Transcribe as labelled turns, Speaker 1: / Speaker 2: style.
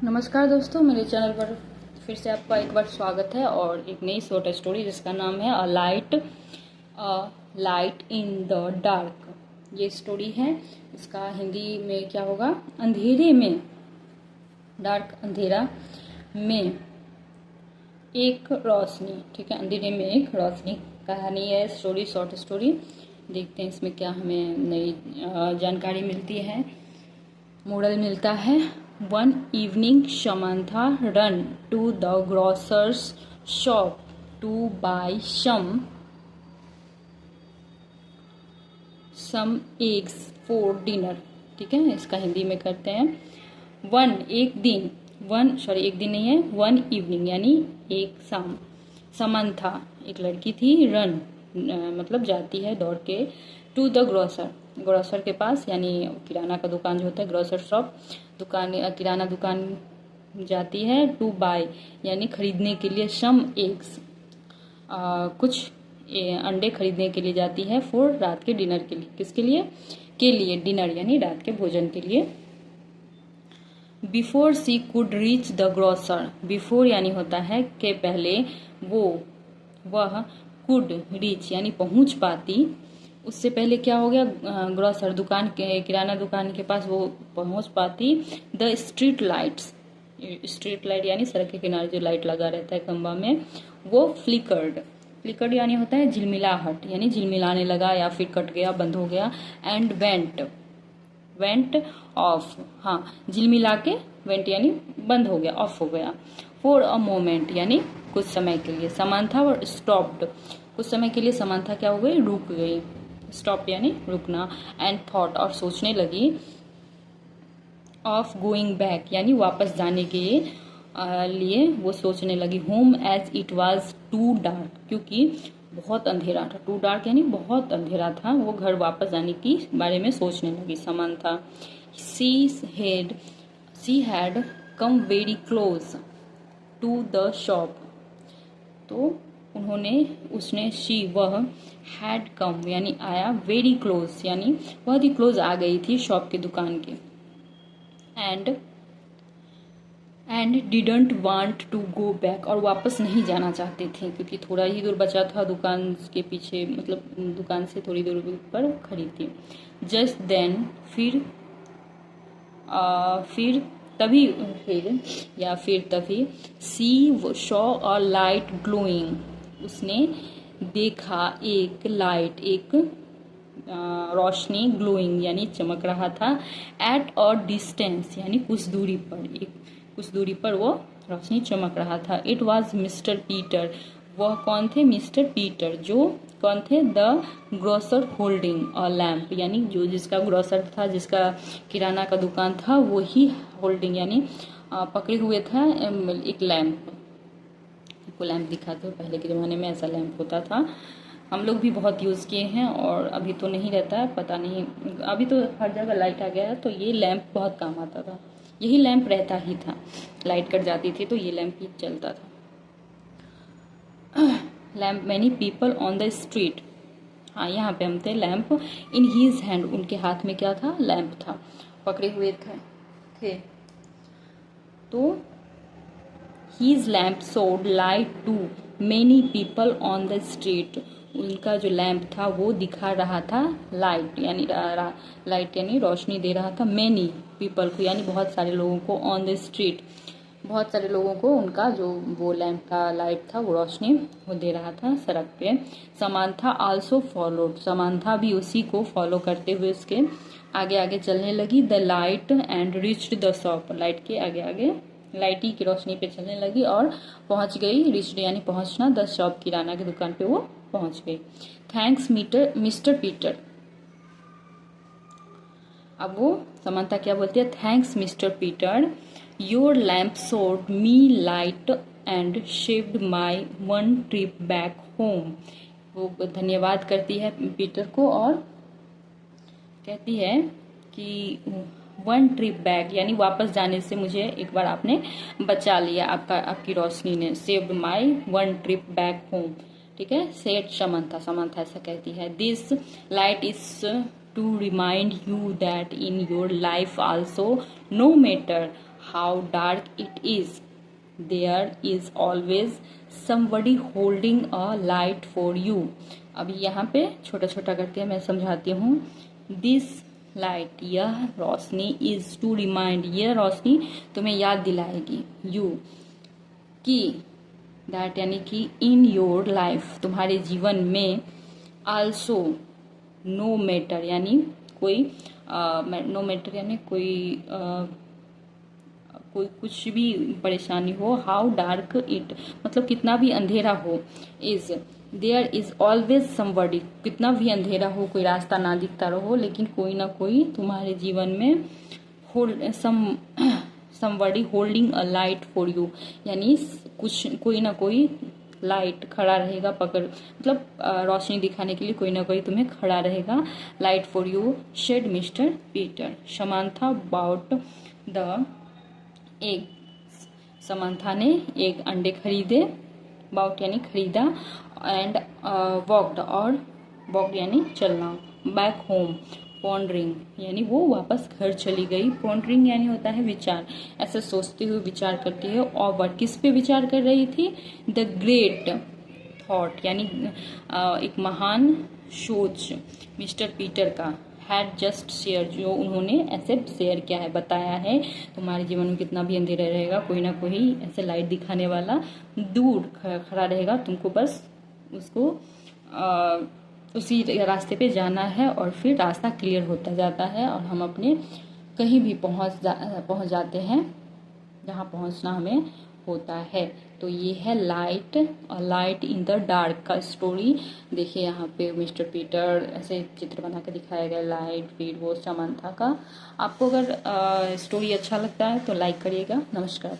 Speaker 1: नमस्कार दोस्तों, मेरे चैनल पर फिर से आपका एक बार स्वागत है और एक नई शॉर्ट स्टोरी जिसका नाम है अ लाइट इन द डार्क। ये स्टोरी है, इसका हिंदी में क्या होगा? अंधेरे में, डार्क अंधेरा में एक रोशनी। ठीक है, अंधेरे में एक रोशनी कहानी है, स्टोरी, शॉर्ट स्टोरी। देखते हैं इसमें क्या हमें नई जानकारी मिलती है, मोरल मिलता है। One evening, Samantha ran to the grocer's shop to buy some eggs for dinner। ठीक है, इसका हिंदी में करते हैं। एक दिन नहीं है, वन इवनिंग यानी एक शाम। समंथा एक लड़की थी, रन मतलब जाती है दौड़ के, टू द ग्रोसर के पास, यानी किराना का दुकान जो होता है, ग्रोसर शॉप, दुकान, किराना दुकान जाती है। टू बाय यानी खरीदने के लिए, सम एग्स कुछ अंडे खरीदने के लिए जाती है। फॉर रात के डिनर के लिए, किसके लिए? डिनर यानी रात के भोजन के लिए। Before she could reach the grocer, before यानी होता है कि पहले, वह कुड रीच यानी पहुंच पाती, उससे पहले क्या हो गया? ग्रोसर दुकान के, किराना दुकान के पास वो पहुंच पाती। द स्ट्रीट लाइट यानी सड़क के किनारे जो लाइट लगा रहता है खंबा में, वो फ्लिकर्ड यानी होता है झिलमिलाहट, यानी झिलमिलाने लगा या फिर कट गया, बंद हो गया। एंड वेंट ऑफ, हाँ, झिलमिला के, वेंट यानी बंद हो गया, ऑफ हो गया। फॉर अ मोमेंट यानी कुछ समय के लिए। समांथा और स्टॉप्ड, कुछ समय के लिए समांथा क्या हो गई? रुक गई। स्टॉप यानी रुकना। एंड थॉट और सोचने लगी। ऑफ गोइंग बैक यानी वापस जाने के लिए वो सोचने लगी। Home as it was too dark, क्योंकि बहुत अंधेरा था। टू डार्क यानी बहुत अंधेरा था, वो घर वापस जाने की बारे में सोचने लगी Samantha. She had come very close to the shop, तो वह हैड कम यानी आया, वेरी क्लोज यानी बहुत ही क्लोज आ गई थी शॉप की, दुकान के। And didn't want to go back, और वापस नहीं जाना चाहते थे, क्योंकि थोड़ा ही दूर बचा था दुकान के पीछे, मतलब दुकान से थोड़ी दूर पर खड़ी थी। जस्ट देन फिर तभी सी शॉ अ लाइट ग्लोइंग, उसने देखा एक लाइट, एक रोशनी, ग्लोइंग यानी चमक रहा था। एट अ डिस्टेंस यानी कुछ दूरी पर वो रोशनी चमक रहा था। इट वॉज मिस्टर पीटर, वह कौन थे? मिस्टर पीटर, जो कौन थे? The grocer holding a lamp, यानी जो जिसका ग्रोसर था, जिसका किराना का दुकान था, वो ही होल्डिंग यानी पकड़े हुए था एक लैम्प। आपको लैम्प दिखा दो, पहले के ज़माने में ऐसा लैम्प होता था, हम लोग भी बहुत यूज़ किए हैं, और अभी तो नहीं रहता है, पता नहीं, अभी तो हर जगह लाइट आ गया है। तो ये लैम्प बहुत काम आता था, यही लैम्प रहता ही था, लाइट कट जाती थी तो ये लैम्प ही चलता था। Lamp many people on the street, हाँ, यहाँ पे हम थे। लैम्प इन हीज हैंड, उनके हाथ में क्या था? लैम्प था, पकड़े हुए थे। तो his lamp showed light to many people on the street, उनका जो लैम्प था वो दिखा रहा था लाइट यानी रोशनी दे रहा था मेनी पीपल को, यानी बहुत सारे लोगों को, ऑन द स्ट्रीट बहुत सारे लोगों को उनका जो वो लैम्प का लाइट था वो रोशनी वो दे रहा था सड़क पे। समांथा आल्सो फॉलोड, समांथा भी उसी को फॉलो करते हुए उसके आगे आगे चलने लगी। The light and reached the shop, light के आगे आगे, लाइट ही की रोशनी पे चलने लगी और पहुंच गई। रीच्ड यानी पहुंचना, द शॉप किराना की दुकान पे वो पहुंच गई। थैंक्स मिस्टर पीटर, अब वो समांथा क्या बोलती है? Thanks mister Peter, your lamp showed me light and shaved my one trip back home. वो धन्यवाद करती है पीटर को और कहती है कि वन ट्रिप बैक यानी वापस जाने से मुझे एक बार आपने बचा लिया, आपकी रोशनी ने। Saved my one trip back home, ठीक है। सेड समंथा ऐसा कहती है। This light is to remind you that in your life also, no matter how dark it is, there is always somebody holding a light for you. अभी यहाँ पे छोटा छोटा करके मैं समझाती हूँ। दिस लाइट, यह रोशनी, इज टू रिमाइंड, यह रोशनी तुम्हें याद दिलाएगी, यू कि, दैट यानी कि इन योर लाइफ, तुम्हारे जीवन में, आल्सो नो मैटर यानी कोई नो मैटर यानी कोई कुछ भी परेशानी हो, हाउ डार्क इट मतलब कितना भी अंधेरा हो, is there is always somebody, कितना भी अंधेरा हो, कोई रास्ता ना दिखता रहो, लेकिन कोई ना कोई तुम्हारे जीवन में hold somebody holding a light for you, यानी कुछ कोई ना कोई लाइट खड़ा रहेगा, पकड़ मतलब रोशनी दिखाने के लिए कोई ना कोई तुम्हें खड़ा रहेगा। Light for you said mister Peter, Samantha bought the egg, Samantha ने एक अंडे खरीदे, बाउट यानी खरीदा, एंड वॉकड और वॉकड यानी चलना, बैक होम, पॉन्डरिंग यानी वो वापस घर चली गई, पॉन्डरिंग यानी होता है विचार, ऐसे सोचते हुए विचार करती है, और वह किस पे विचार कर रही थी, द ग्रेट थॉट यानी एक महान सोच, मिस्टर पीटर का, हैड जस्ट शेयर, जो उन्होंने ऐसे शेयर किया है, बताया है, तुम्हारे जीवन में कितना भी अंधेरा रहेगा, कोई ना कोई ऐसे लाइट दिखाने वाला दूर खड़ा रहेगा, तुमको बस उसको उसी रास्ते पे जाना है, और फिर रास्ता क्लियर होता जाता है, और हम अपने कहीं भी पहुंच जाते हैं जहाँ पहुंचना हमें होता है। तो ये है लाइट और लाइट इन द डार्क का स्टोरी। देखिए यहाँ पे मिस्टर पीटर ऐसे चित्र बना के दिखाया गया, लाइट फिर वो समांथा का। आपको अगर स्टोरी अच्छा लगता है तो लाइक करिएगा। नमस्कार।